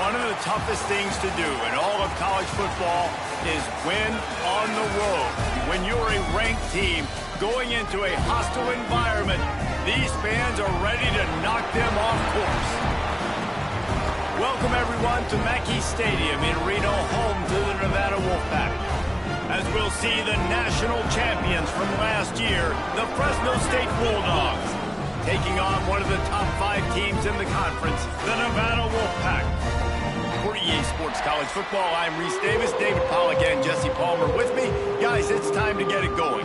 One of the toughest things to do in all of college football is win on the road. When you're a ranked team going into a hostile environment, these fans are ready to knock them off course. Welcome, everyone, to Mackey Stadium in Reno, home to the Nevada Wolfpack. As we'll see the national champions from last year, the Fresno State Bulldogs, taking on one of the top 5 teams in the conference, the Nevada Wolfpack. For EA Sports College Football, I'm Reese Davis, David Pollack, and Jesse Palmer with me. Guys, it's time to get it going.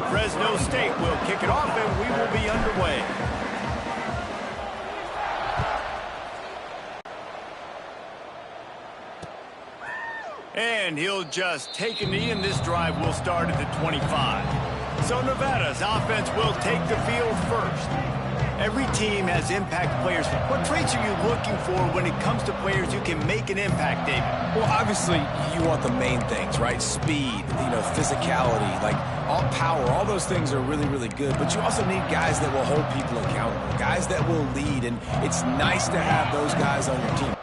Fresno State will kick it off, and we will be underway. And he'll just take a knee, and this drive will start at the 25. So Nevada's offense will take the field first. Every team has impact players. What traits are you looking for when it comes to players who can make an impact, David? Well, obviously, you want the main things, right? Speed, physicality, like all power, all those things are really, really good. But you also need guys that will hold people accountable, guys that will lead, and it's nice to have those guys on your team.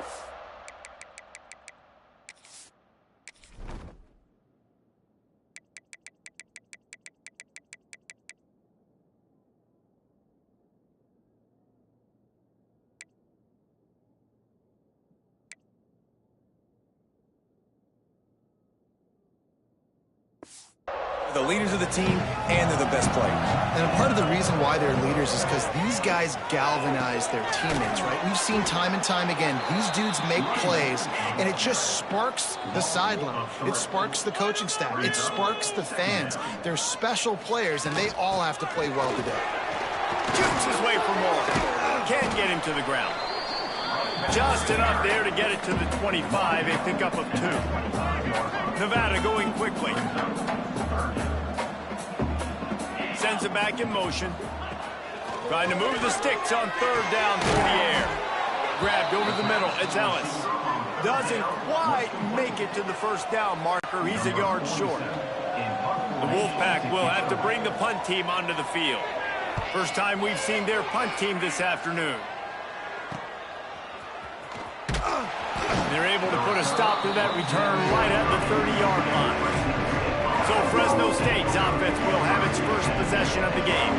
The leaders of the team, and they're the best players. And part of the reason why they're leaders is because these guys galvanize their teammates, right? We've seen time and time again, these dudes make plays, and it just sparks the sideline. It sparks the coaching staff. It sparks the fans. They're special players, and they all have to play well today. Jukes his way for more. Can't get him to the ground. Just enough there to get it to the 25, a pickup of 2. Nevada going quickly. Sends it back in motion. Trying to move the sticks on 3rd down through the air. Grabbed over the middle. It's Ellis. Doesn't quite make it to the 1st down marker. He's a yard short. The Wolfpack will have to bring the punt team onto the field. First time we've seen their punt team this afternoon. They're able to put a stop to that return right at the 30-yard line. So Fresno State's offense will have its first possession of the game.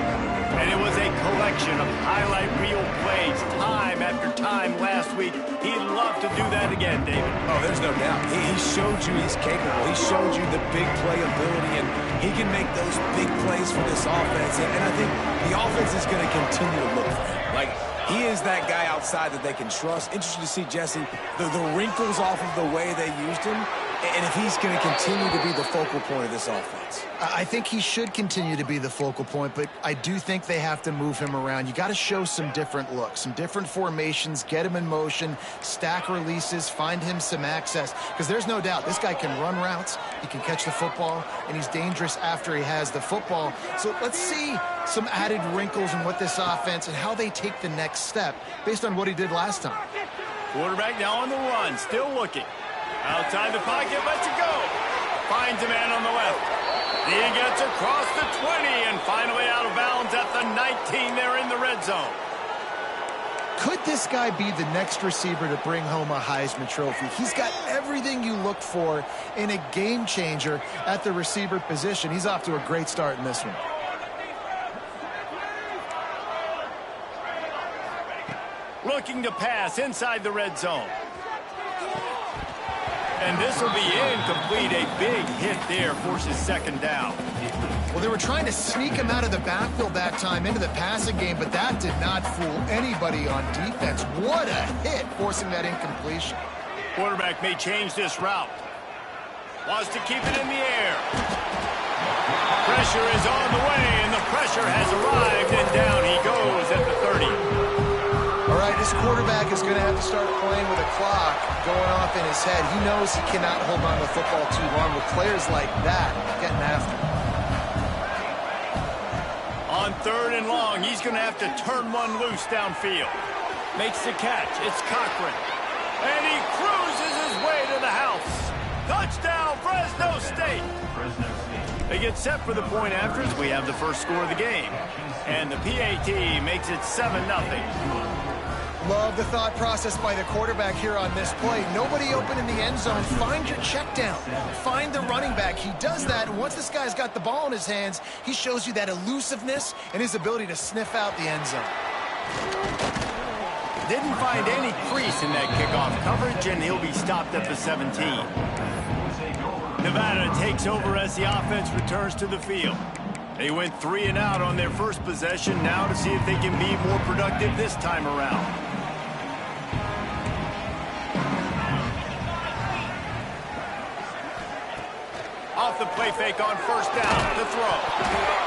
And it was a collection of highlight reel plays time after time last week. He'd love to do that again, David. Oh, there's no doubt. He showed you he's capable. He showed you the big play ability, and he can make those big plays for this offense. And I think the offense is going to continue to look for him. Like, he is that guy outside that they can trust. Interesting to see, Jesse, the wrinkles off of the way they used him, and if he's going to continue to be the focal point of this offense. I think he should continue to be the focal point, but I do think they have to move him around. You got to show some different looks, some different formations, get him in motion, stack releases, find him some access, because there's no doubt this guy can run routes, he can catch the football, and he's dangerous after he has the football. So let's see some added wrinkles in what this offense and how they take the next step based on what he did last time. Quarterback now on the run, still looking. Outside the pocket, lets it go. Finds a man on the left. He gets across the 20 and finally out of bounds at the 19 there in the red zone. Could this guy be the next receiver to bring home a Heisman Trophy? He's got everything you look for in a game changer at the receiver position. He's off to a great start in this one. Looking to pass inside the red zone. And this will be incomplete. A big hit there forces 2nd down. Well, they were trying to sneak him out of the backfield that time into the passing game, but that did not fool anybody on defense. What a hit, forcing that incompletion. Quarterback may change this route. Wants to keep it in the air. Pressure is on the way, and the pressure has arrived, and down he goes at the 30. All right, this quarterback is going to have to start playing with a clock going off in his head. He knows he cannot hold on to the football too long with players like that getting after him. On 3rd and long, he's going to have to turn one loose downfield. Makes the catch. It's Cochran. And he cruises his way to the house. Touchdown, Fresno State. They get set for the point after as we have the first score of the game. And the PAT makes it 7-0. Love the thought process by the quarterback here on this play. Nobody open in the end zone. Find your check down. Find the running back. He does that, and once this guy's got the ball in his hands, he shows you that elusiveness and his ability to sniff out the end zone. Didn't find any crease in that kickoff coverage, and he'll be stopped at the 17. Nevada takes over as the offense returns to the field. They went 3 and out on their first possession, now to see if they can be more productive this time around. Off the play fake on first down, the throw.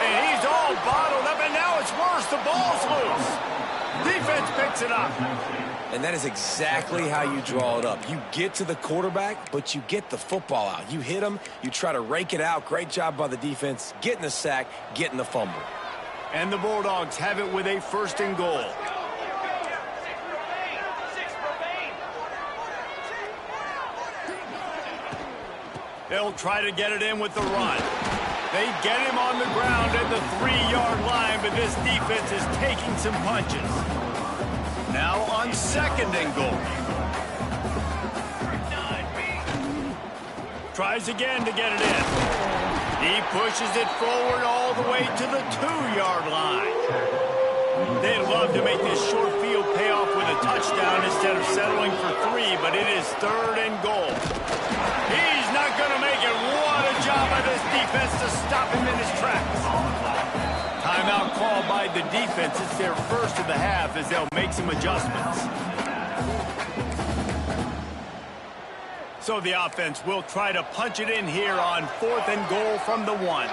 And he's all bottled up, and now it's worse. The ball's loose. Defense picks it up. And that is exactly how you draw it up. You get to the quarterback, but you get the football out. You hit him, you try to rake it out. Great job by the defense, getting the sack, getting the fumble. And the Bulldogs have it with a 1st and goal. They'll try to get it in with the run. They get him on the ground at the 3-yard line, but this defense is taking some punches. Now on 2nd and goal. Tries again to get it in. He pushes it forward all the way to the 2-yard line. They'd love to make this short field pay off with a touchdown instead of settling for 3, but it is 3rd and goal. He's not going to make it. What a job by this defense to stop him in his tracks. Timeout called by the defense. It's their first of the half as they'll make some adjustments. So the offense will try to punch it in here on 4th and goal from the 1.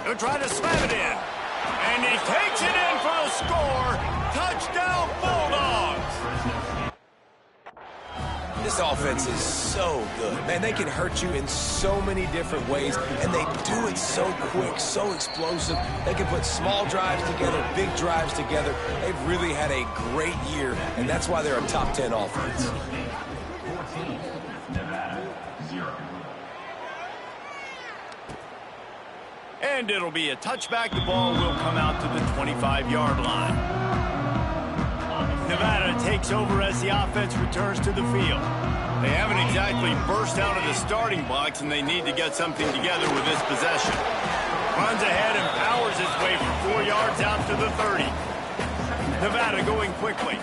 They'll try to slam it in. And he takes it in for the score. Touchdown, Bulldogs. This offense is so good. Man, they can hurt you in so many different ways, and they do it so quick, so explosive. They can put small drives together, big drives together. They've really had a great year, and that's why they're a top 10 offense. And it'll be a touchback. The ball will come out to the 25-yard line. Nevada takes over as the offense returns to the field. They haven't exactly burst out of the starting blocks, and they need to get something together with this possession. Runs ahead and powers his way for 4 yards out to the 30. Nevada going quickly.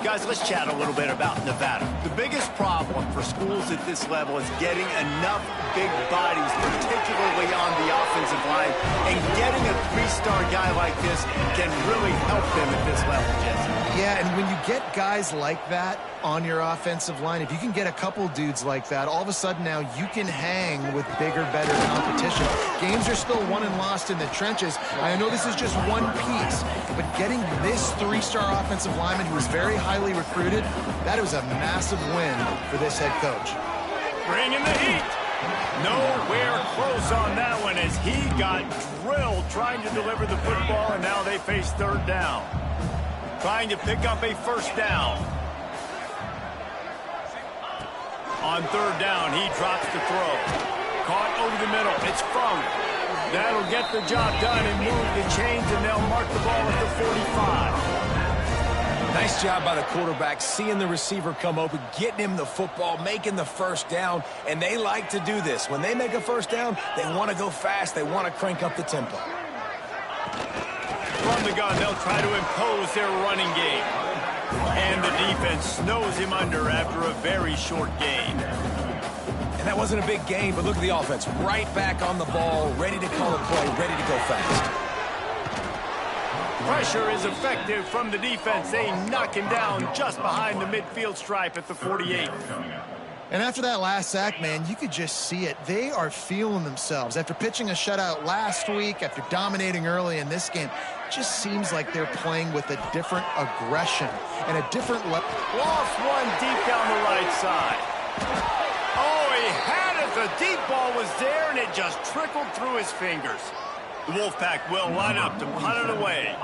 Guys, let's chat a little bit about Nevada. The biggest problem for schools at this level is getting enough big bodies, particularly on the offensive line, and getting a 3-star guy like this can really help them at this level, Jesse. Yeah, and when you get guys like that on your offensive line, if you can get a couple dudes like that, all of a sudden now you can hang with bigger, better competition. Games are still won and lost in the trenches. I know this is just one piece, but getting this 3-star offensive lineman who was very highly recruited, that was a massive win for this head coach. Bringing the heat. Nowhere close on that one as he got drilled trying to deliver the football, and now they face 3rd down. Trying to pick up a 1st down. On 3rd down, he drops the throw. Caught over the middle. It's Funk. That'll get the job done and move the chains, and they'll mark the ball at the 45. Nice job by the quarterback, seeing the receiver come open, getting him the football, making the 1st down, and they like to do this. When they make a 1st down, they want to go fast. They want to crank up the tempo. From the gun, they'll try to impose their running game. And the defense snows him under after a very short game. And that wasn't a big game, but look at the offense. Right back on the ball, ready to call a play, ready to go fast. Pressure is effective from the defense. They knock him down just behind the midfield stripe at the 48. And after that last sack, man, you could just see it. They are feeling themselves. After pitching a shutout last week, after dominating early in this game, it just seems like they're playing with a different aggression and a different level. Lost one deep down the right side. Oh, he had it. The deep ball was there, and it just trickled through his fingers. The Wolfpack will line up to punt it away.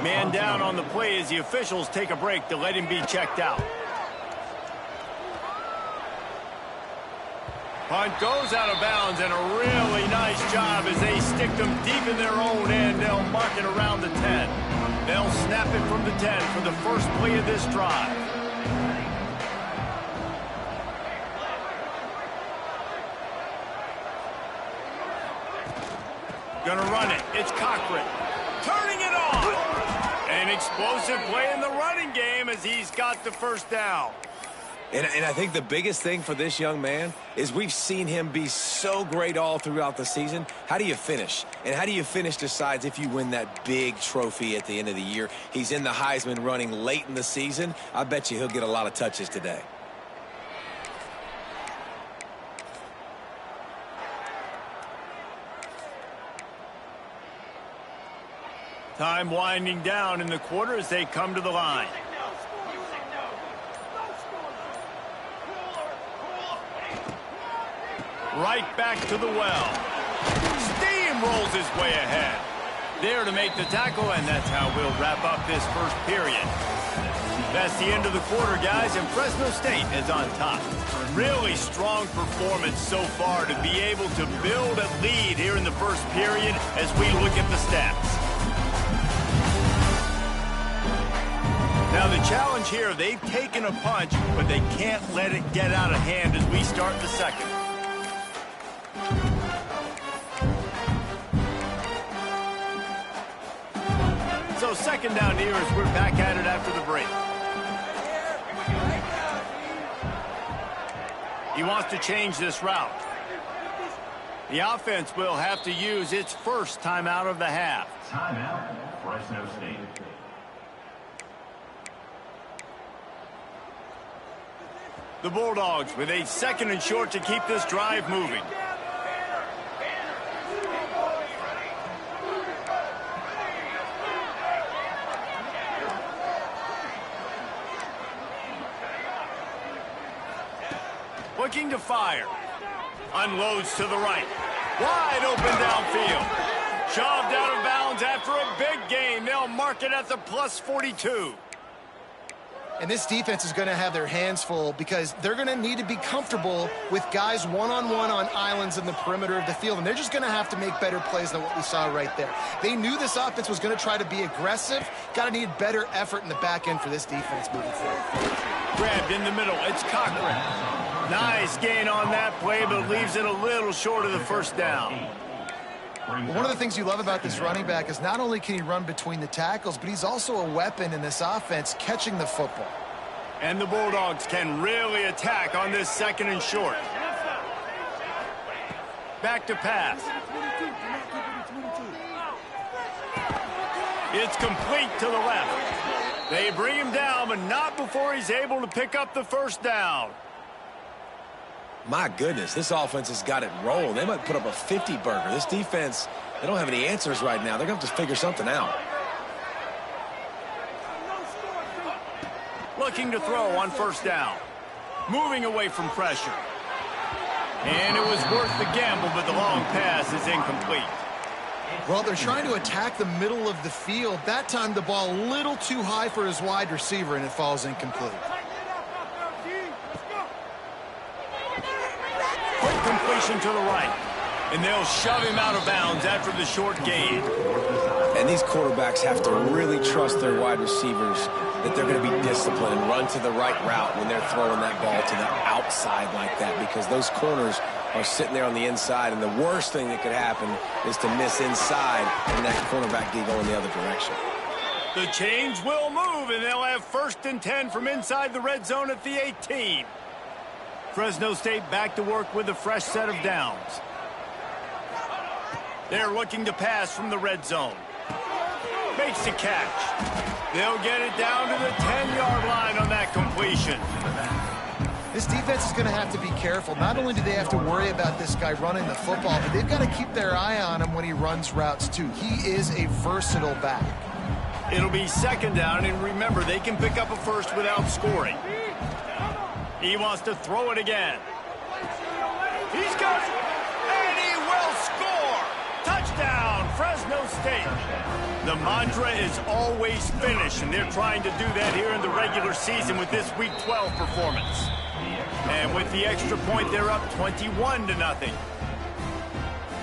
Man down on the play as the officials take a break to let him be checked out. Punt goes out of bounds, and a really nice job as they stick them deep in their own end. They'll mark it around the 10. They'll snap it from the 10 for the first play of this drive. Gonna run it. It's Cochran. Turning it on. An explosive play in the running game as he's got the first down. And I think the biggest thing for this young man is we've seen him be so great all throughout the season. How do you finish? And how do you finish decides if you win that big trophy at the end of the year. He's in the Heisman running late in the season. I bet you he'll get a lot of touches today. Time winding down in the quarter as they come to the line. Right back to the well. Steamrolls his way ahead. There to make the tackle, and that's how we'll wrap up this first period. That's the end of the quarter, guys, and Fresno State is on top. Really strong performance so far to be able to build a lead here in the first period as we look at the stats. Now the challenge here, they've taken a punch, but they can't let it get out of hand as we start the second. So second down here as we're back at it after the break. He wants to change this route. The offense will have to use its first timeout of the half. Timeout, Fresno State. The Bulldogs with a second and short to keep this drive moving. Looking to fire. Unloads to the right. Wide open downfield. Shoved out of bounds after a big gain. They'll mark it at the plus 42. And this defense is going to have their hands full because they're going to need to be comfortable with guys one-on-one on islands in the perimeter of the field. And they're just going to have to make better plays than what we saw right there. They knew this offense was going to try to be aggressive. Got to need better effort in the back end for this defense moving forward. Grabbed in the middle. It's Cochran. Nice gain on that play, but leaves it a little short of the first down. One of the things you love about this running back is not only can he run between the tackles, but he's also a weapon in this offense catching the football. And the Bulldogs can really attack on this second and short. Back to pass. It's complete to the left. They bring him down, but not before he's able to pick up the first down. My goodness, this offense has got it rolling. They might put up a 50-burger. This defense, they don't have any answers right now. They're going to have to figure something out. Looking to throw on first down. Moving away from pressure. And it was worth the gamble, but the long pass is incomplete. Well, they're trying to attack the middle of the field. That time the ball a little too high for his wide receiver, and it falls incomplete. Quick completion to the right. And they'll shove him out of bounds after the short gain. And these quarterbacks have to really trust their wide receivers that they're going to be disciplined and run to the right route when they're throwing that ball to the outside like that, because those corners are sitting there on the inside, and the worst thing that could happen is to miss inside and that cornerback be going the other direction. The chains will move, and they'll have first and 10 from inside the red zone at the 18. Fresno State back to work with a fresh set of downs. They're looking to pass from the red zone. Makes the catch. They'll get it down to the 10-yard line on that completion. This defense is going to have to be careful. Not only do they have to worry about this guy running the football, but they've got to keep their eye on him when he runs routes too. He is a versatile back. It'll be second down, and remember, they can pick up a first without scoring. He wants to throw it again. He's got it, and he will score. Touchdown, Fresno State. The mantra is always finish, and they're trying to do that here in the regular season with this Week 12 performance. And with the extra point, they're up 21-0.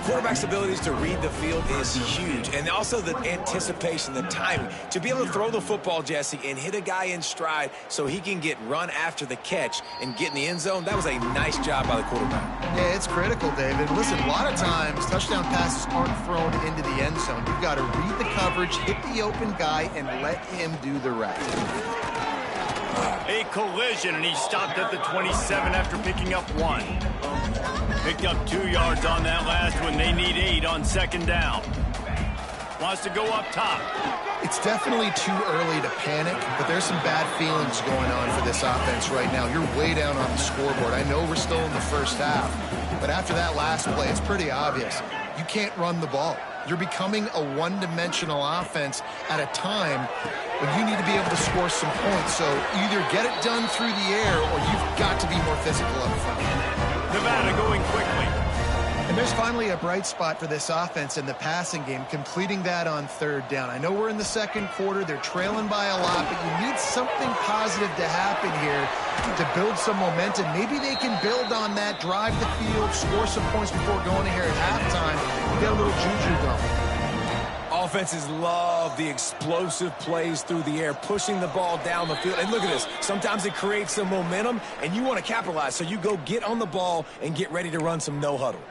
Quarterback's abilities to read the field is huge, and also the anticipation, the timing. To be able to throw the football, Jesse, and hit a guy in stride so he can get run after the catch and get in the end zone, that was a nice job by the quarterback. Yeah, it's critical, David. Listen, a lot of times touchdown passes aren't thrown into the end zone. You've got to read the coverage, hit the open guy, and let him do the rest. A collision, and he stopped at the 27 after picking up 1. Picked up 2 yards on that last one. They need 8 on second down. Wants to go up top. It's definitely too early to panic, but there's some bad feelings going on for this offense right now. You're way down on the scoreboard. I know we're still in the first half, but after that last play, it's pretty obvious. You can't run the ball. You're becoming a one-dimensional offense at a time when you need to be able to score some points. So either get it done through the air or you've got to be more physical up front. Nevada going quickly. And there's finally a bright spot for this offense in the passing game, completing that on third down. I know we're in the second quarter. They're trailing by a lot, but you need something positive to happen here to build some momentum. Maybe they can build on that, drive the field, score some points before going here at halftime, and get a little juju going. Offenses love the explosive plays through the air, pushing the ball down the field. And look at this. Sometimes it creates some momentum, and you want to capitalize. So you go get on the ball and get ready to run some no-huddle.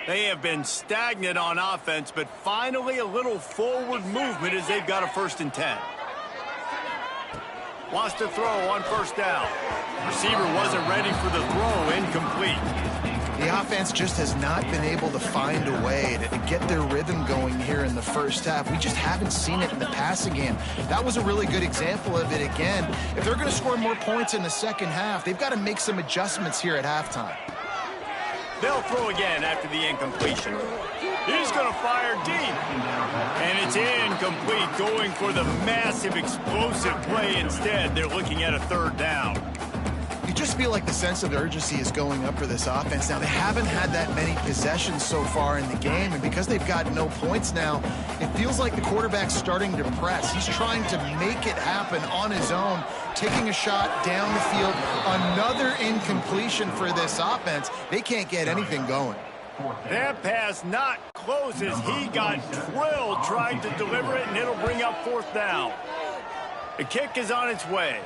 They have been stagnant on offense, but finally a little forward movement as they've got a 1st and 10. Wants to throw on first down. Receiver wasn't ready for the throw, incomplete. The offense just has not been able to find a way to get their rhythm going here in the first half. We just haven't seen it in the passing game. That was a really good example of it again. If they're going to score more points in the second half, they've got to make some adjustments here at halftime. They'll throw again after the incompletion. He's going to fire deep. And it's incomplete, going for the massive explosive play instead. They're looking at a 3rd down. You just feel like the sense of urgency is going up for this offense. Now, they haven't had that many possessions so far in the game, and because they've got no points now, it feels like the quarterback's starting to press. He's trying to make it happen on his own, taking a shot down the field. Another incompletion for this offense. They can't get anything going. That pass not close as he got drilled trying to deliver it, and it'll bring up 4th down. The kick is on its way.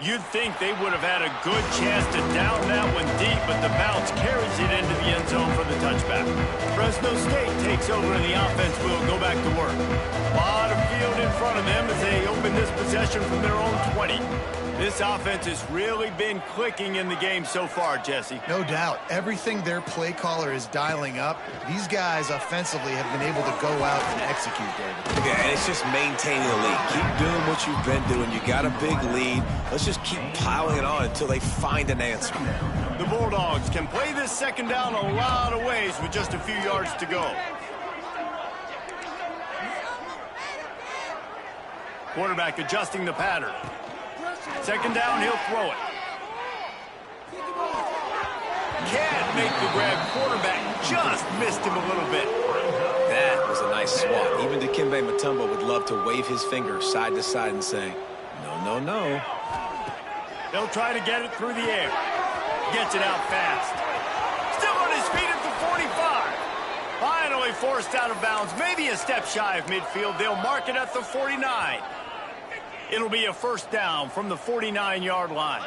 You'd think they would have had a good chance to down that one deep, but the bounce carries it into the end zone for the touchback. Fresno State takes over and the offense will go back to work. A lot of field in front of them as they open this possession from their own 20. This offense has really been clicking in the game so far, Jesse. No doubt. Everything their play caller is dialing up, these guys offensively have been able to go out and execute, David. Yeah, and it's just maintaining the lead. Keep doing what you've been doing. You got a big lead. Let's just keep piling it on until they find an answer. The Bulldogs can play this second down a lot of ways with just a few yards to go. Quarterback adjusting the pattern. Second down, he'll throw it. Can't make the grab. Quarterback just missed him a little bit. That was a nice swat. Even Dikembe Mutombo would love to wave his finger side to side and say, no, no, no. They'll try to get it through the air. Gets it out fast. Still on his feet at the 45. Finally forced out of bounds. Maybe a step shy of midfield. They'll mark it at the 49. It'll be a 1st down from the 49-yard line.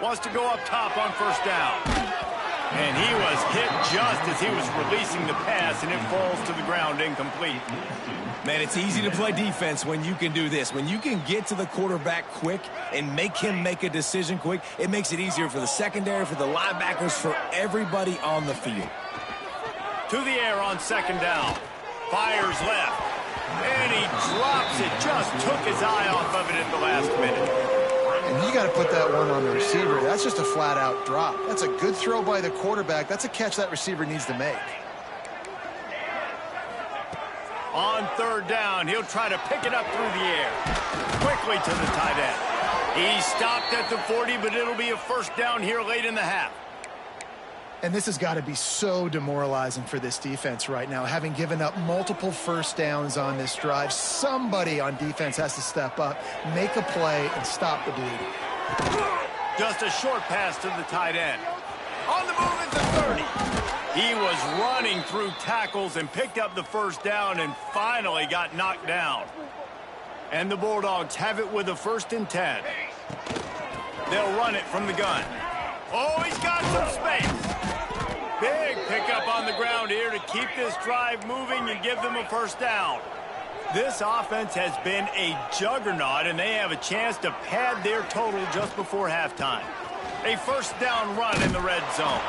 Wants to go up top on 1st down. And he was hit just as he was releasing the pass, and it falls to the ground incomplete. Man, it's easy to play defense when you can do this. When you can get to the quarterback quick and make him make a decision quick, it makes it easier for the secondary, for the linebackers, for everybody on the field. To the air on 2nd down. Fires left. And he drops it. Just took his eye off of it at the last minute. And you got to put that one on the receiver. That's just a flat-out drop. That's a good throw by the quarterback. That's a catch that receiver needs to make. On 3rd down, he'll try to pick it up through the air. Quickly to the tight end. He stopped at the 40, but it'll be a first down here late in the half. And this has got to be so demoralizing for this defense right now. Having given up multiple first downs on this drive, somebody on defense has to step up, make a play, and stop the bleeding. Just a short pass to the tight end. On the move at the 30. He was running through tackles and picked up the first down and finally got knocked down. And the Bulldogs have it with a 1st and 10. They'll run it from the gun. Oh, he's got some space. Big pickup on the ground here to keep this drive moving and give them a first down. This offense has been a juggernaut, and they have a chance to pad their total just before halftime. A first down run in the red zone.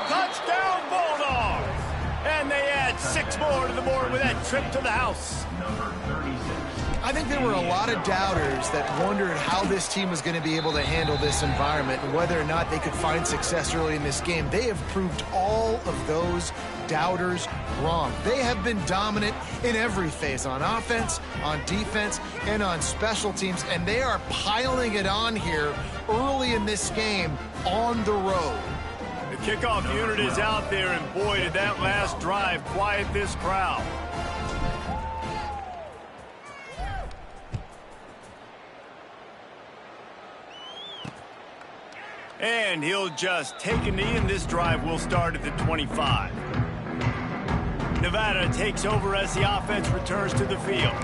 Touchdown, Bulldogs! And they add 6 more to the board with that trip to the house. Number 36. I think there were a lot of doubters that wondered how this team was going to be able to handle this environment and whether or not they could find success early in this game. They have proved all of those doubters wrong. They have been dominant in every phase, on offense, on defense, and on special teams, and they are piling it on here early in this game on the road. The kickoff unit is out there, and boy, did that last drive quiet this crowd. And he'll just take a knee, and this drive will start at the 25. Nevada takes over as the offense returns to the field.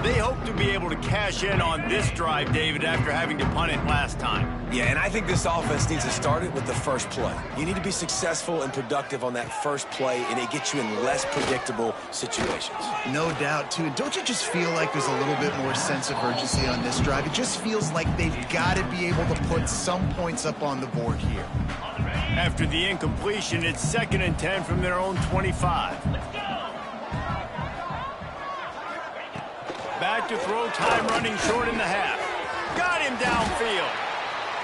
They hope to be able to cash in on this drive, David, after having to punt it last time. Yeah, and I think this offense needs to start it with the first play. You need to be successful and productive on that first play, and it gets you in less predictable situations. No doubt, too. And don't you just feel like there's a little bit more sense of urgency on this drive? It just feels like they've got to be able to put some points up on the board here. After the incompletion, it's 2nd and 10 from their own 25. Back to throw, time running short in the half. Got him downfield.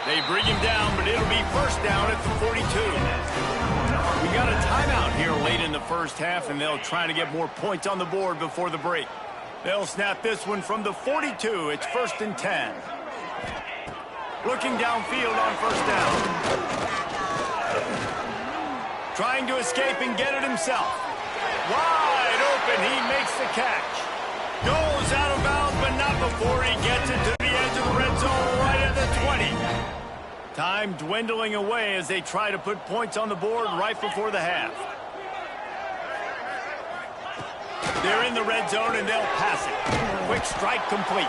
They bring him down, but it'll be first down at the 42. We got a timeout here late in the first half, and they'll try to get more points on the board before the break. They'll snap this one from the 42. It's 1st and 10. Looking downfield on first down. Trying to escape and get it himself. Wide open, he makes the catch. Goes out of bounds, but not before he gets it to the edge of the red zone right at the 20. Time dwindling away as they try to put points on the board right before the half. They're in the red zone, and they'll pass it. Quick strike complete.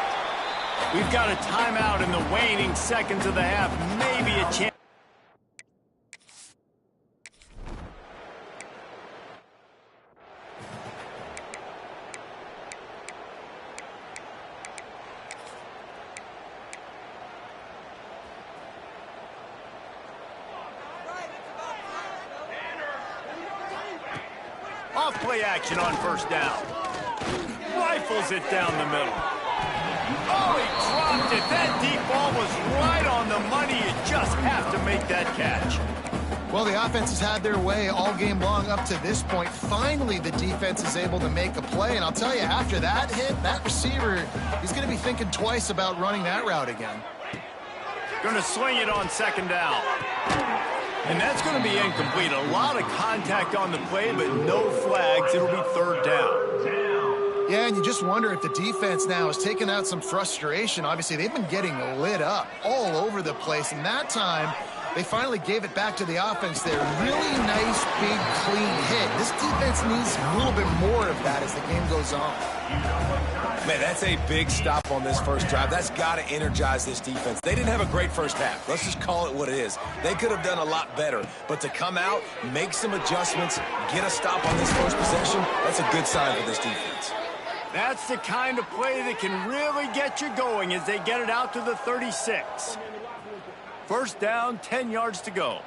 We've got a timeout in the waning seconds of the half. Maybe a chance. Off-play action on first down. Rifles it down the middle. Oh, he dropped it. That deep ball was right on the money. You just have to make that catch. Well, the offense has had their way all game long up to this point. Finally, the defense is able to make a play. And I'll tell you, after that hit, that receiver, he's going to be thinking twice about running that route again. Going to swing it on 2nd down. And that's going to be incomplete. A lot of contact on the play, but no flags. It'll be 3rd down. Yeah, and you just wonder if the defense now is taking out some frustration. Obviously, they've been getting lit up all over the place. And that time, they finally gave it back to the offense there. Really nice, big, clean hit. This defense needs a little bit more of that as the game goes on. Man, that's a big stop on this first drive. That's got to energize this defense. They didn't have a great first half. Let's just call it what it is. They could have done a lot better. But to come out, make some adjustments, get a stop on this first possession, that's a good sign for this defense. That's the kind of play that can really get you going as they get it out to the 36. First down, 10 yards to go.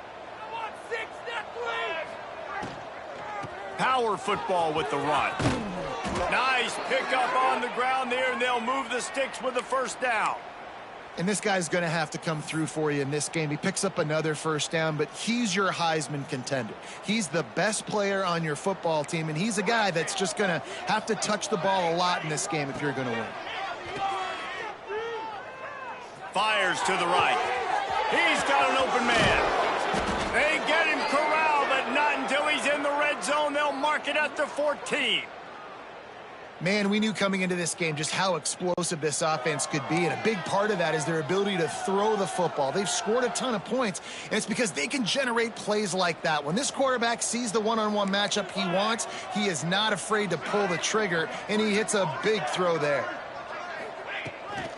Power football with the run. Nice pickup on the ground there, and they'll move the sticks with the first down. And this guy's going to have to come through for you in this game. He picks up another first down, but he's your Heisman contender. He's the best player on your football team, and he's a guy that's just going to have to touch the ball a lot in this game if you're going to win. Fires to the right. He's got an open man. They get him corralled, but not until he's in the red zone. They'll mark it at the 14. Man, we knew coming into this game just how explosive this offense could be, and a big part of that is their ability to throw the football. They've scored a ton of points, and it's because they can generate plays like that. When this quarterback sees the one-on-one matchup he wants, he is not afraid to pull the trigger, and he hits a big throw there.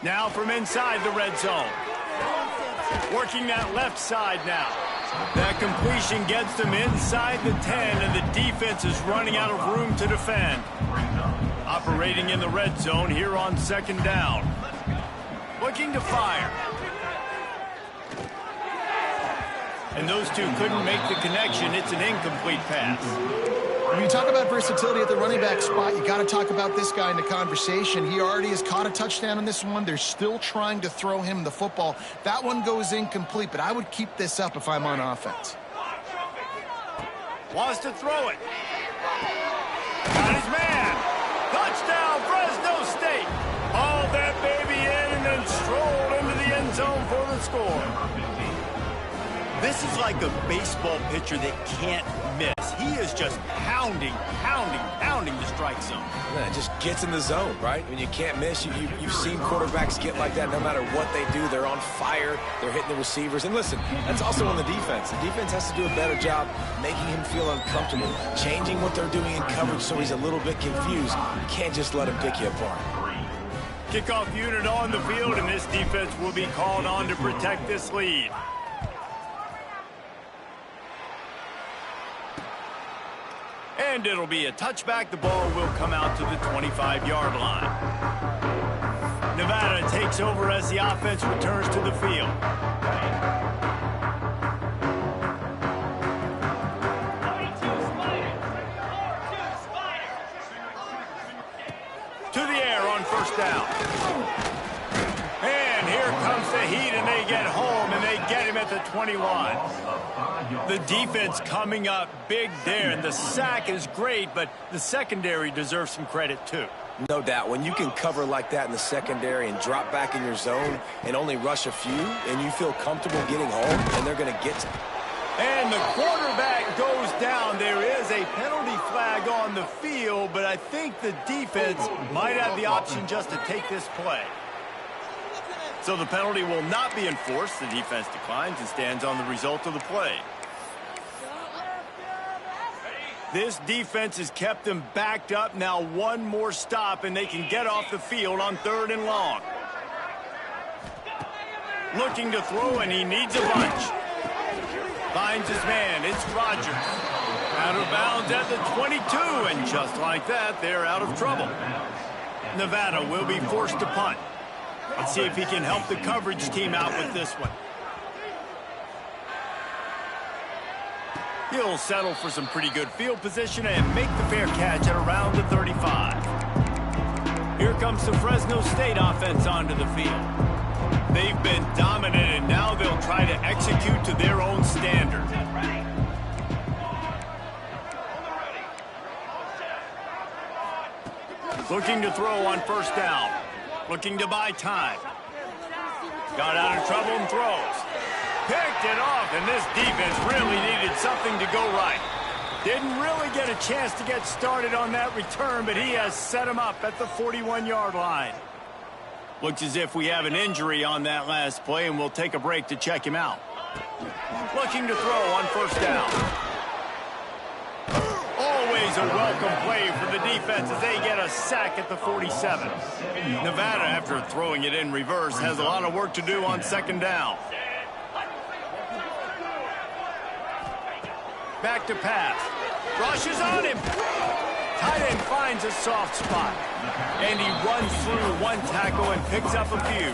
Now from inside the red zone. Working that left side now. That completion gets them inside the 10, and the defense is running out of room to defend. Operating in the red zone here on second down. Looking to fire. And those two couldn't make the connection. It's an incomplete pass. When you talk about versatility at the running back spot, you got to talk about this guy in the conversation. He already has caught a touchdown on this one. They're still trying to throw him the football. That one goes incomplete, but I would keep this up if I'm on offense. Wants to throw it. Got his man. Touchdown, Fresno State. Hauled that baby in and then strolled into the end zone for the score. This is like a baseball pitcher that can't miss. He is just pounding the strike zone. Yeah, it just gets in the zone, right? When you can't miss, you've seen quarterbacks get like that no matter what they do. They're on fire. They're hitting the receivers. And listen, that's also on the defense. The defense has to do a better job making him feel uncomfortable, changing what they're doing in coverage so he's a little bit confused. You can't just let him pick you apart. Kickoff unit on the field, and this defense will be called on to protect this lead. And it'll be a touchback. The ball will come out to the 25-yard line. Nevada takes over as the offense returns to the field. To the air on first down. And here comes the heat, and they get home, and they get him at the 21. The defense coming up big there, and the sack is great, but the secondary deserves some credit too. No doubt. When you can cover like that in the secondary and drop back in your zone and only rush a few, and you feel comfortable getting home, and they're going to get to. And the quarterback goes down. There is a penalty flag on the field, but I think the defense might have the option just to take this play. So the penalty will not be enforced. The defense declines and stands on the result of the play. This defense has kept them backed up. Now one more stop, and they can get off the field on 3rd and long. Looking to throw, and he needs a bunch. Finds his man. It's Rogers. Out of bounds at the 22, and just like that, they're out of trouble. Nevada will be forced to punt. Let's see if he can help the coverage team out with this one. He'll settle for some pretty good field position and make the fair catch at around the 35. Here comes the Fresno State offense onto the field. They've been dominant, and now they'll try to execute to their own standard. Looking to throw on first down. Looking to buy time. Got out of trouble and throws. Picked it off, and this defense really needed something to go right. Didn't really get a chance to get started on that return, but he has set him up at the 41-yard line. Looks as if we have an injury on that last play, and we'll take a break to check him out. Looking to throw on first down. Always a welcome play for the defense as they get a sack at the 47. Nevada, after throwing it in reverse, has a lot of work to do on second down. Back to pass. Rushes on him. Tight end finds a soft spot. And he runs through one tackle and picks up a few.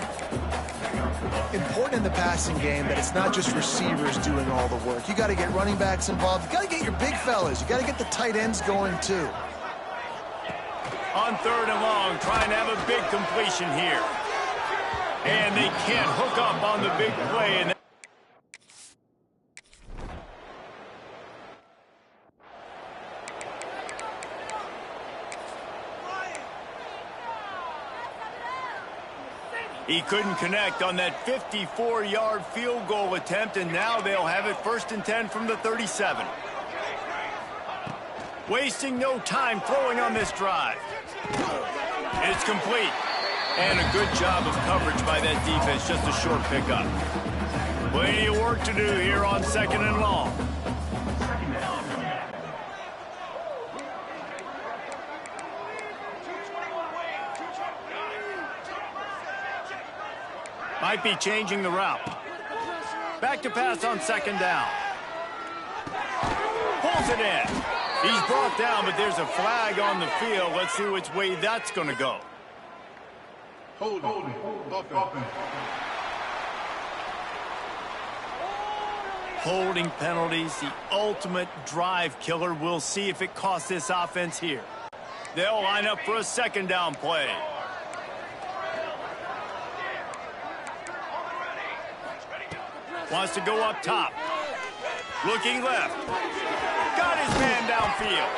Important in the passing game that it's not just receivers doing all the work. You got to get running backs involved. You got to get your big fellas. You got to get the tight ends going too. On 3rd and long, trying to have a big completion here. And they can't hook up on the big play. And He couldn't connect on that 54-yard field goal attempt, and now they'll have it 1st and 10 from the 37. Wasting no time throwing on this drive. It's complete. And a good job of coverage by that defense, just a short pickup. Plenty of work to do here on 2nd and long. Might be changing the route. Back to pass on 2nd down. Pulls it in. He's brought down, but there's a flag on the field. Let's see which way that's going to go. Holding penalties, the ultimate drive killer. We'll see if it costs this offense here. They'll line up for a 2nd down play. Wants to go up top. Looking left. Got his man downfield.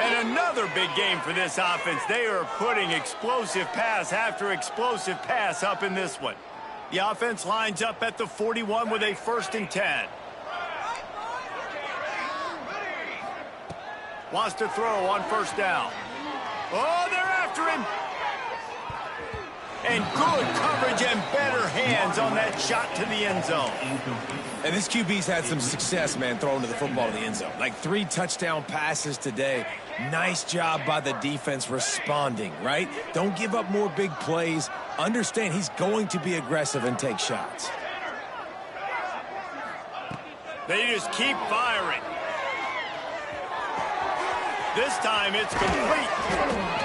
And another big game for this offense. They are putting explosive pass after explosive pass up in this one. The offense lines up at the 41 with a 1st and 10. Wants to throw on 1st down. Oh, they're after him. And good coverage and better hands on that shot to the end zone. And this QB's had some success, man, throwing to the football to the end zone. Like 3 touchdown passes today. Nice job by the defense responding, right? Don't give up more big plays. Understand he's going to be aggressive and take shots. They just keep firing. This time it's complete.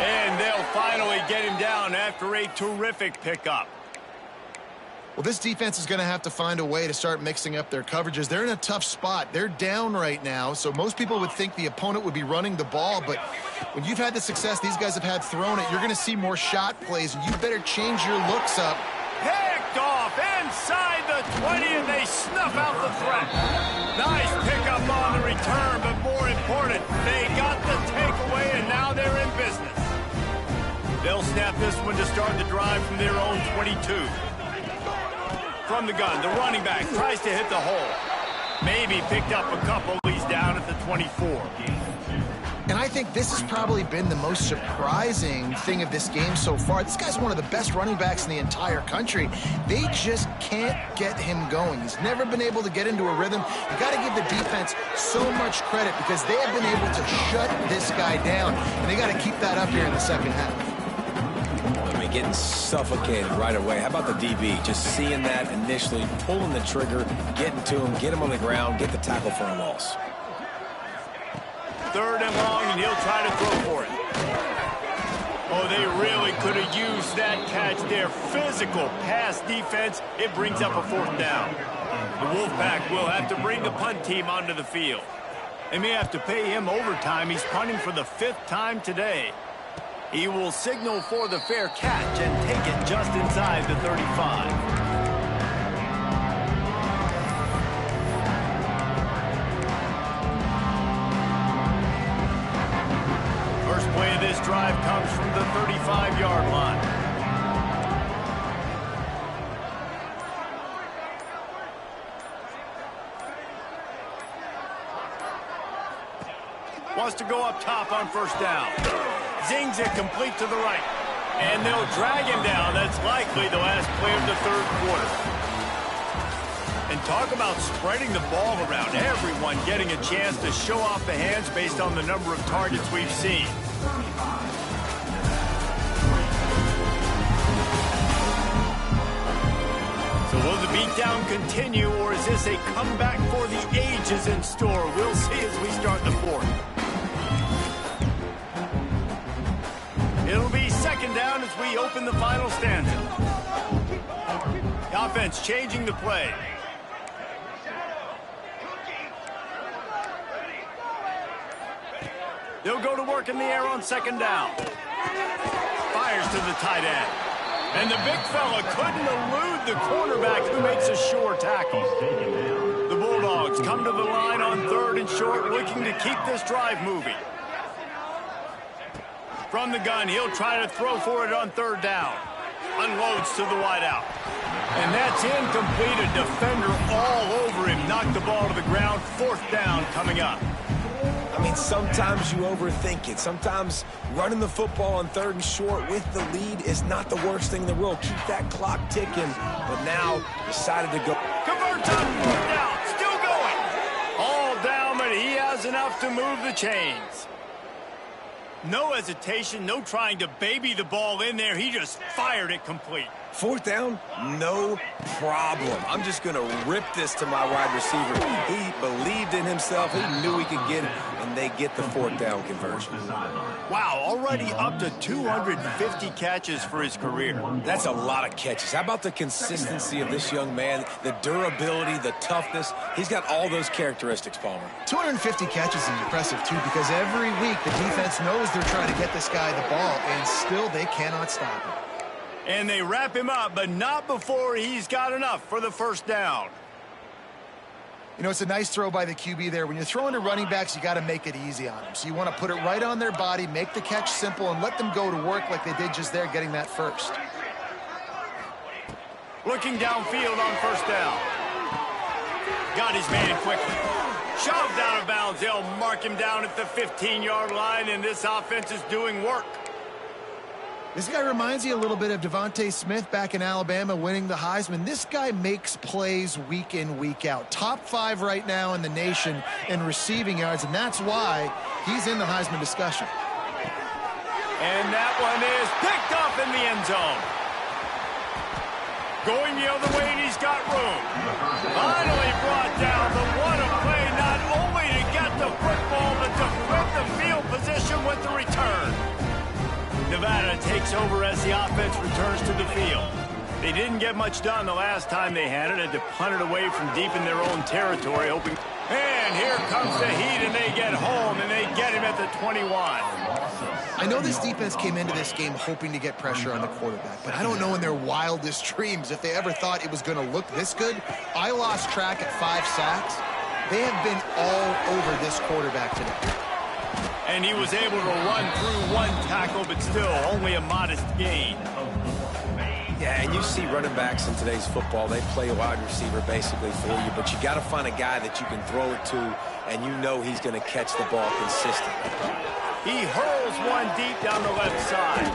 And they'll finally get him down after a terrific pickup. Well, this defense is going to have to find a way to start mixing up their coverages. They're in a tough spot. They're down right now, so most people would think the opponent would be running the ball, but when you've had the success these guys have had throwing it, you're going to see more shot plays, and you better change your looks up. Picked off inside the 20, and they snuff out the threat. Nice pickup on the return, but more important, they got the takeaway, and now they're in business. They'll snap this one to start the drive from their own 22. From the gun, the running back tries to hit the hole. Maybe picked up a couple. He's down at the 24. And I think this has probably been the most surprising thing of this game so far. This guy's one of the best running backs in the entire country. They just can't get him going. He's never been able to get into a rhythm. You got to give the defense so much credit because they have been able to shut this guy down, and they got to keep that up here in the 2nd half. Getting suffocated right away. How about the DB? Just seeing that initially, pulling the trigger, getting to him, get him on the ground, get the tackle for a loss. 3rd and long, and he'll try to throw for it. Oh, they really could have used that catch there. Physical pass defense. It brings up a 4th down. The Wolfpack will have to bring the punt team onto the field. They may have to pay him overtime. He's punting for the 5th time today. He will signal for the fair catch and take it just inside the 35. First play of this drive comes from the 35-yard line. Wants to go up top on 1st down. Zings it complete to the right. And they'll drag him down. That's likely the last play of the 3rd quarter. And talk about spreading the ball around. Everyone getting a chance to show off the hands based on the number of targets we've seen. So will the beatdown continue, or is this a comeback for the ages in store? We'll see as we start the 4th. It'll be 2nd down as we open the final stanza. The offense changing the play. They'll go to work in the air on 2nd down. Fires to the tight end. And the big fella couldn't elude the cornerback who makes a sure tackle. The Bulldogs come to the line on 3rd and short, looking to keep this drive moving. From the gun, he'll try to throw for it on 3rd down. Unloads to the wideout. And that's incomplete. A defender all over him. Knocked the ball to the ground. 4th down coming up. I mean, sometimes you overthink it. Sometimes running the football on 3rd and short with the lead is not the worst thing in the world. Keep that clock ticking. But now decided to go. Converts on 4th down. Still going. All down, but he has enough to move the chains. No hesitation, no trying to baby the ball in there. He just fired it complete. 4th down, no problem. I'm just going to rip this to my wide receiver. He believed in himself. He knew he could get it, and they get the 4th down conversion. Wow, already up to 250 catches for his career. That's a lot of catches. How about the consistency of this young man, the durability, the toughness? He's got all those characteristics, Palmer. 250 catches is impressive, too, because every week the defense knows they're trying to get this guy the ball, and still they cannot stop him. And they wrap him up, but not before he's got enough for the 1st down. You know, it's a nice throw by the QB there. When you're throwing to running backs, you got to make it easy on them. So you want to put it right on their body, make the catch simple, and let them go to work like they did just there, getting that first. Looking downfield on 1st down. Got his man quickly. Shoved out of bounds. They'll mark him down at the 15-yard line, and this offense is doing work. This guy reminds you a little bit of Devontae Smith back in Alabama winning the Heisman. This guy makes plays week in, week out. Top 5 right now in the nation in receiving yards, and that's why he's in the Heisman discussion. And that one is picked up in the end zone. Going the other way, and he's got room. Finally brought down, but what a play, not only to get the football, but to flip the field position with the return. Nevada takes over as the offense returns to the field. They didn't get much done the last time they had it. Had to punt it away from deep in their own territory, hoping. And here comes the heat, and they get home, and they get him at the 21. I know this defense came into this game hoping to get pressure on the quarterback, but I don't know in their wildest dreams if they ever thought it was going to look this good. I lost track at 5 sacks. They have been all over this quarterback today. And he was able to run through 1 tackle, but still only a modest gain. Yeah, and you see running backs in today's football, they play a wide receiver basically for you, but you got to find a guy that you can throw it to, and you know he's going to catch the ball consistently. He hurls one deep down the left side.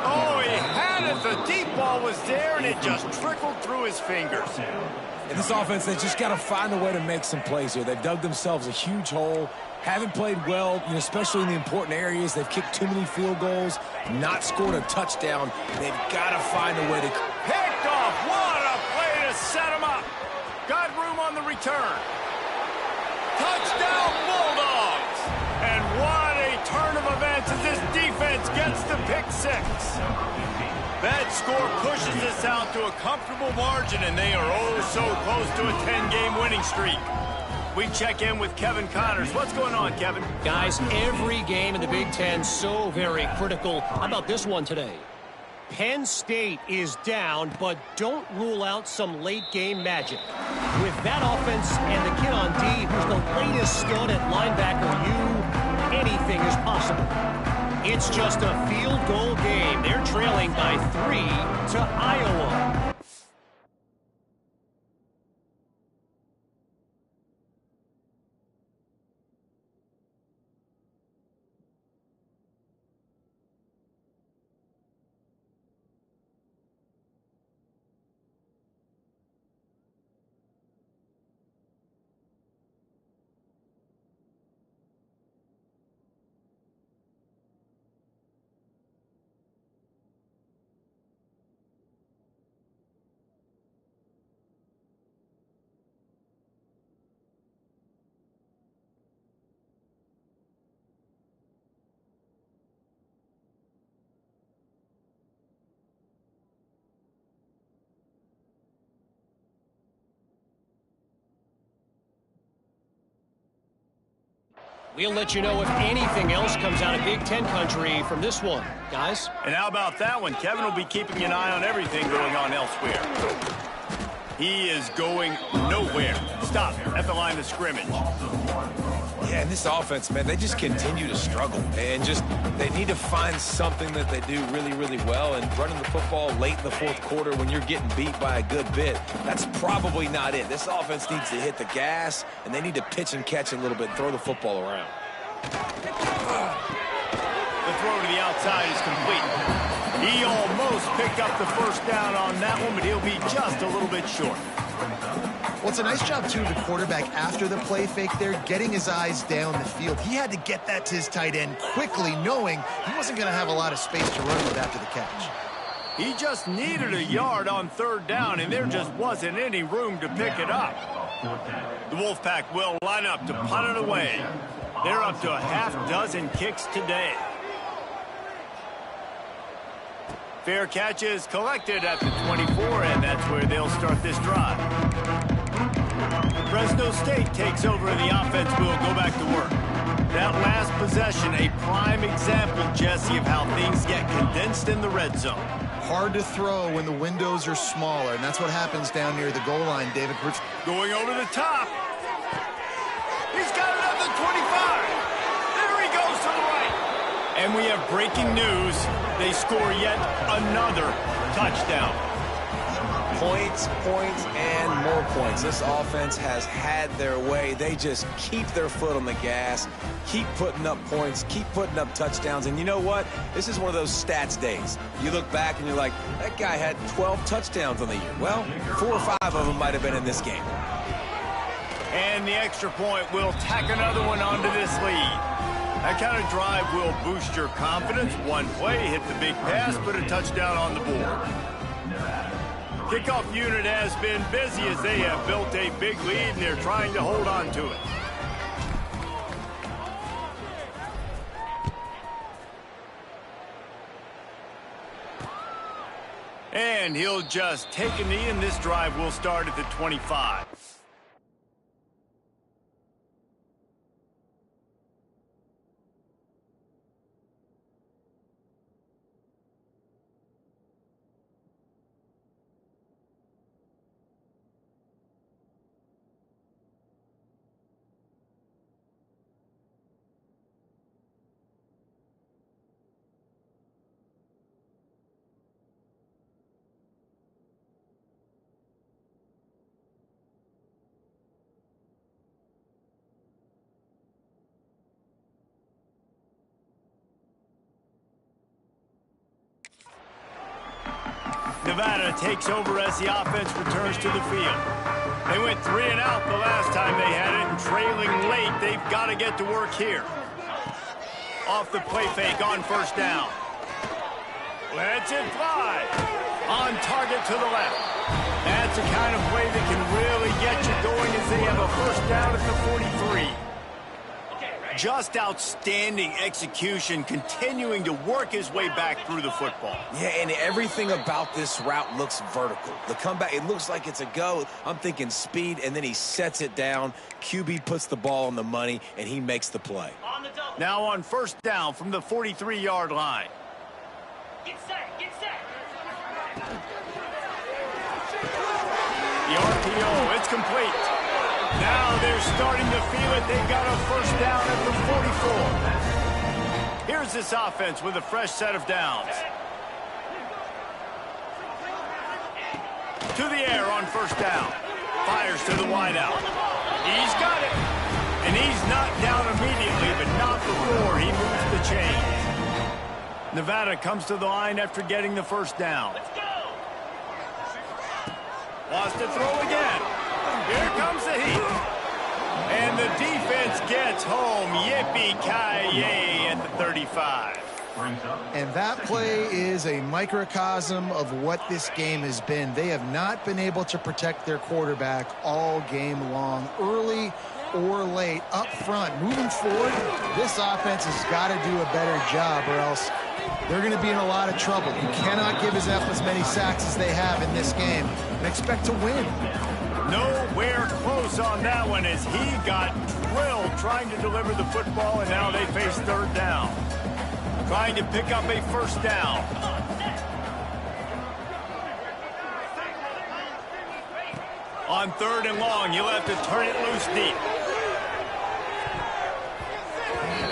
Oh, he had it. The deep ball was there, and it just trickled through his fingers. In this offense, they just got to find a way to make some plays here. They've dug themselves a huge hole. Haven't played well, especially in the important areas. They've kicked too many field goals, not scored a touchdown. They've got to find a way to... Picked off. What a play to set him up. Got room on the return. Touchdown, Bulldogs. And what a turn of events as this defense gets the pick 6. That score pushes us out to a comfortable margin, and they are oh so close to a 10-game winning streak. We check in with Kevin Connors. What's going on, Kevin? Guys, every game in the Big Ten so very critical. How about this one today? Penn State is down, but don't rule out some late-game magic. With that offense and the kid on D, who's the latest stud at linebacker, anything is possible. It's just a field goal game. They're trailing by 3 to Iowa. We'll let you know if anything else comes out of Big Ten country from this one, guys. And how about that one? Kevin will be keeping an eye on everything going on elsewhere. He is going nowhere. Stop at the line of scrimmage. Yeah, this offense, man, they just continue to struggle. And just they need to find something that they do really, really well. And running the football late in the fourth quarter when you're getting beat by a good bit, that's probably not it. This offense needs to hit the gas, and they need to pitch and catch a little bit and throw the football around. The throw to the outside is complete. He almost picked up the first down on that one, but he'll be just a little bit short. Well, it's a nice job, too, the quarterback, after the play fake there, getting his eyes down the field. He had to get that to his tight end quickly, knowing he wasn't going to have a lot of space to run with after the catch. He just needed a yard on third down, and there just wasn't any room to pick it up. The Wolfpack will line up to punt it away. They're up to a half dozen kicks today. Fair catch is collected at the 24, and that's where they'll start this drive. Fresno State takes over, and the offense will go back to work. That last possession, a prime example, Jesse, of how things get condensed in the red zone. Hard to throw when the windows are smaller, and that's what happens down near the goal line, David. Going over the top. He's got it at the 25. There he goes to the right. And we have breaking news. They score yet another touchdown. Points, and more points. This offense has had their way. They just keep their foot on the gas, keep putting up points, keep putting up touchdowns. And you know what? This is one of those stats days. You look back and you're like, that guy had 12 touchdowns on the year. Well, 4 or 5 of them might have been in this game. And the extra point will tack another one onto this lead. That kind of drive will boost your confidence. One play, hit the big pass, put a touchdown on the board. Kickoff unit has been busy as they have built a big lead, and they're trying to hold on to it. And he'll just take a knee, and this drive will start at the 25. Nevada takes over as the offense returns to the field. They went 3 and out the last time they had it, and trailing late, they've got to get to work here. Off the play fake on first down. Lets it fly. On target to the left. That's the kind of play that can really get you going as they have a first down at the 43. Just outstanding execution, continuing to work his way back through the football. Yeah, and everything about this route looks vertical. The comeback, it looks like it's a go. I'm thinking speed, and then he sets it down. QB puts the ball on the money, and he makes the play. Now on first down from the 43-yard line. Get set, get set. The RPO, it's complete. Now they're starting to feel it. They've got a first down at the 44. Here's this offense with a fresh set of downs. To the air on first down. Fires to the wideout. He's got it. And he's knocked down immediately, but not before he moves the chains. Nevada comes to the line after getting the first down. Wants to throw again. Here comes the heat. And the defense gets home. Yippee-ki-yay at the 35. And that play is a microcosm of what this game has been. They have not been able to protect their quarterback all game long, early or late, up front. Moving forward, this offense has got to do a better job, or else they're going to be in a lot of trouble. You cannot give up as many sacks as they have in this game and expect to win. Nowhere close on that one as he got drilled trying to deliver the football, and now they face third down. Trying to pick up a first down. On third and long, he'll have to turn it loose deep.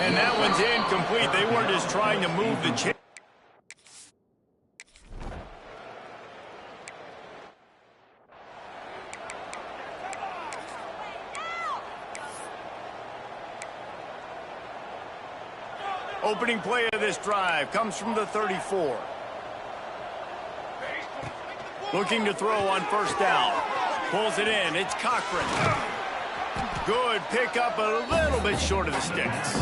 And that one's incomplete. They were just trying to move the chain. Opening play of this drive comes from the 34. Looking to throw on first down. Pulls it in. It's Cochran. Good pickup, a little bit short of the sticks.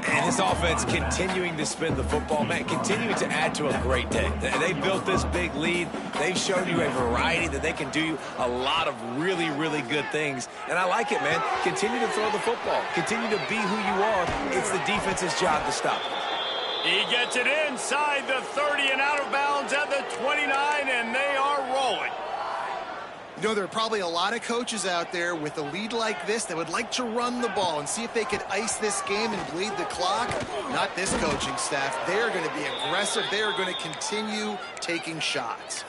And this offense continuing to spin the football, man, continuing to add to a great day. They built this big lead. They've shown you a variety that they can do a lot of really, really good things. And I like it, man. Continue to throw the football. Continue to be who you are. It's the defense's job to stop it. He gets it inside the 30 and out of bounds at the 29, and they are rolling. You know, there are probably a lot of coaches out there with a lead like this that would like to run the ball and see if they could ice this game and bleed the clock. Not this coaching staff. They are going to be aggressive. They are going to continue taking shots.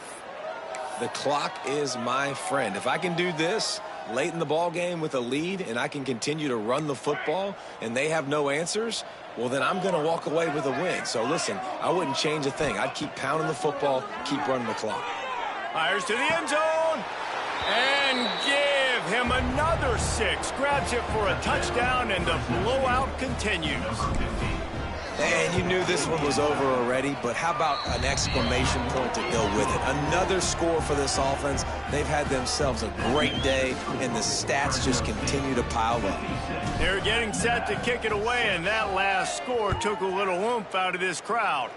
The clock is my friend. If I can do this late in the ball game with a lead and I can continue to run the football and they have no answers, well, then I'm going to walk away with a win. So, listen, I wouldn't change a thing. I'd keep pounding the football, keep running the clock. Fires to the end zone. And give him another 6. Grabs it for a touchdown, and the blowout continues. And you knew this one was over already, but how about an exclamation point to go with it? Another score for this offense. They've had themselves a great day, and the stats just continue to pile up. They're getting set to kick it away, and that last score took a little oomph out of this crowd.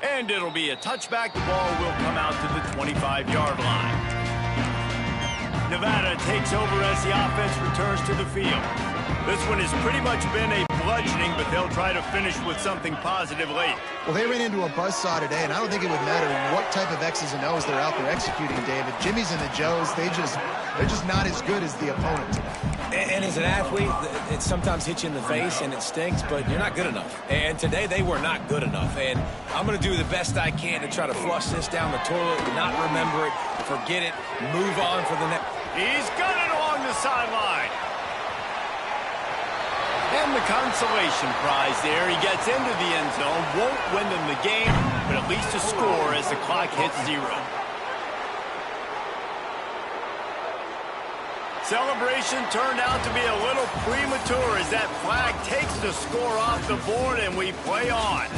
And it'll be a touchback. The ball will come out to the 25-yard line. Nevada takes over as the offense returns to the field. This one has pretty much been a bludgeoning, but they'll try to finish with something positive late. Well, they ran into a buzzsaw today, and I don't think it would matter what type of X's and O's they're out there executing, David. Jimmy's and the Joes, they're just not as good as the opponent today. And as an athlete, it sometimes hits you in the face and it stinks, but you're not good enough. And today they were not good enough. And I'm going to do the best I can to try to flush this down the toilet, not remember it, forget it, move on for the next. He's got it along the sideline. And the consolation prize there. He gets into the end zone, won't win them the game, but at least a score as the clock hits 0. Celebration turned out to be a little premature as that flag takes the score off the board and we play on.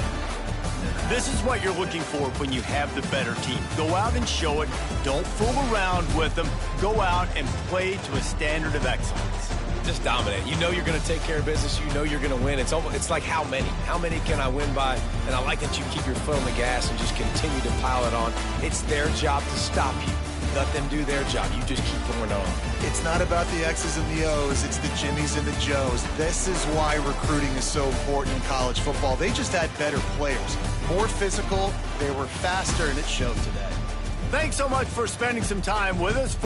This is what you're looking for when you have the better team. Go out and show it. Don't fool around with them. Go out and play to a standard of excellence. Just dominate. You know you're going to take care of business. You know you're going to win. It's like how many? How many can I win by? And I like that you keep your foot on the gas and just continue to pile it on. It's their job to stop you. Let them do their job. You just keep going on. It's not about the X's and the O's. It's the Jimmies and the Joes. This is why recruiting is so important in college football. They just had better players. More physical. They were faster, and it showed today. Thanks so much for spending some time with us.